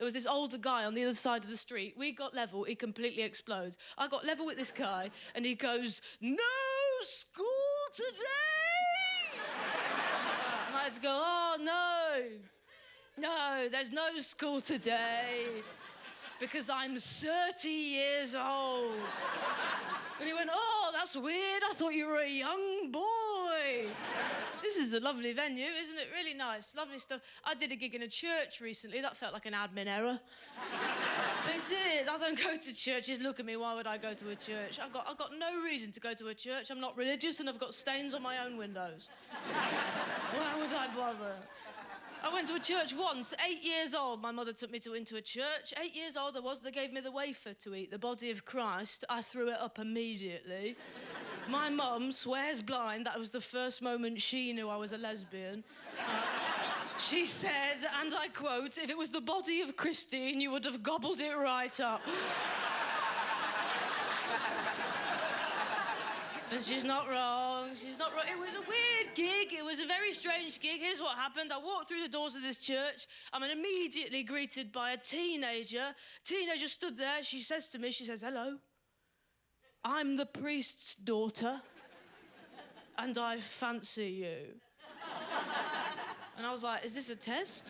There was this older guy on the other side of the street. We got level, he completely explodes. I got level with this guy, and he goes, "No school today!" And I had to go, "Oh, no. No, there's no school today because I'm 30 years old." And he went, "Oh, that's weird. I thought you were a young boy." This is a lovely venue, isn't it? Really nice, lovely stuff. I did a gig in a church recently. That felt like an admin error. It is. I don't go to churches. Look at me. Why would I go to a church? I've got no reason to go to a church. I'm not religious, and I've got stains on my own windows. Why would I bother? I went to a church once, 8 years old. My mother took me into a church. 8 years old I was. They gave me the wafer to eat, the body of Christ. I threw it up immediately. My mum swears blind that was the first moment she knew I was a lesbian. She said, and I quote, "If it was the body of Christine, you would have gobbled it right up." And she's not wrong, she's not wrong. It was a weird gig, it was a very strange gig. Here's what happened. I walked through the doors of this church. I'm immediately greeted by a teenager. Teenager stood there, she says to me, she says, "Hello, I'm the priest's daughter, and I fancy you." And I was like, "Is this a test?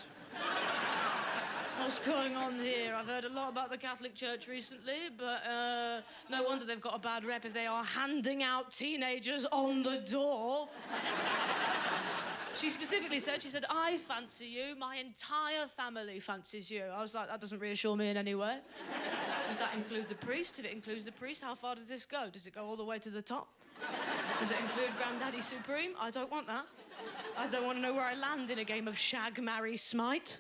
What's going on here? I've heard a lot about the Catholic Church recently, but no wonder they've got a bad rep if they are handing out teenagers on the door." She specifically said, she said, "I fancy you, my entire family fancies you." I was like, that doesn't reassure me in any way. Does that include the priest? If it includes the priest, how far does this go? Does it go all the way to the top? Does it include Granddaddy Supreme? I don't want that. I don't want to know where I land in a game of shag, marry, smite.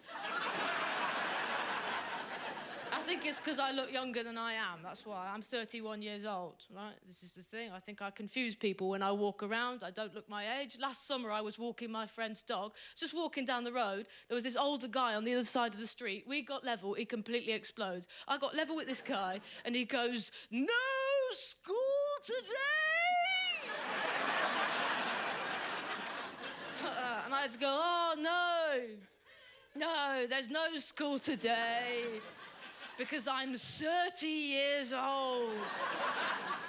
I think it's because I look younger than I am, that's why. I'm 31 years old, right? This is the thing. I think I confuse people when I walk around. I don't look my age. Last summer, I was walking my friend's dog. Just walking down the road. There was this older guy on the other side of the street. We got level, he completely explodes. I got level with this guy, and he goes, "No school today!" And I had to go, "Oh, no. No, there's no school today because I'm 30 years old."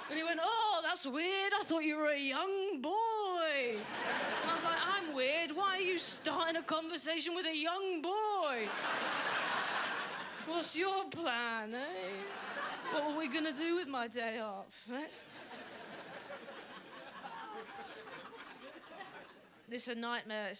And he went, "Oh, that's weird. I thought you were a young boy." And I was like, "I'm weird. Why are you starting a conversation with a young boy? What's your plan, eh? What are we going to do with my day off, eh?" It's a nightmare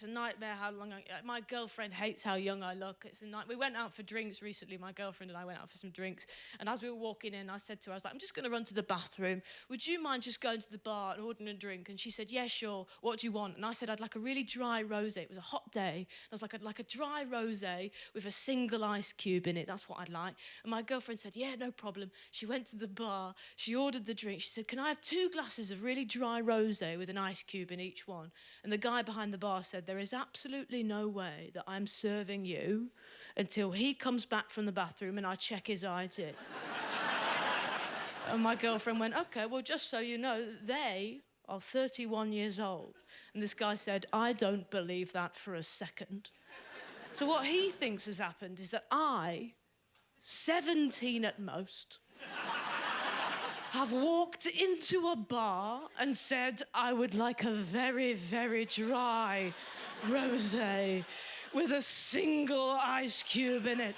how long my girlfriend hates how young I look. It's a night. We went out for drinks recently, my girlfriend and I went out for some drinks, and as we were walking in, I said to her, I was like, "I'm just going to run to the bathroom. Would you mind just going to the bar and ordering a drink?" And she said, "Yeah, sure. What do you want?" And I said, "I'd like a really dry rosé." It was a hot day. I was like a dry rosé with a single ice cube in it. That's what I'd like. And my girlfriend said, "Yeah, no problem." She went to the bar. She ordered the drink. She said, "Can I have 2 glasses of really dry rosé with an ice cube in each one?" And the guy behind the bar said, "There is absolutely no way that I'm serving you until he comes back from the bathroom and I check his ID." And my girlfriend went, "Okay, well, just so you know, they are 31 years old." And this guy said, "I don't believe that for a second." So what he thinks has happened is that I, 17 at most, have walked into a bar and said, "I would like a very, very dry rosé with a single ice cube in it.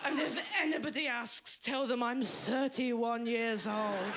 And if anybody asks, tell them I'm 31 years old."